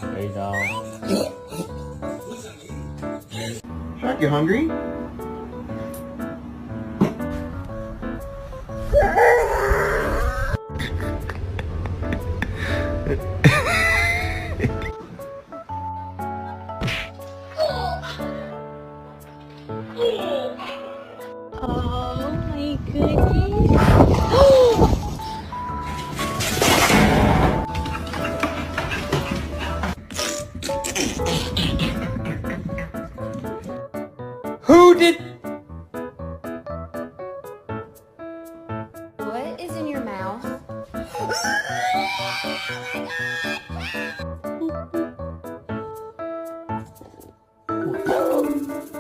There you go. Shark, you hungry? Oh my goodness. Who did? What is in your mouth?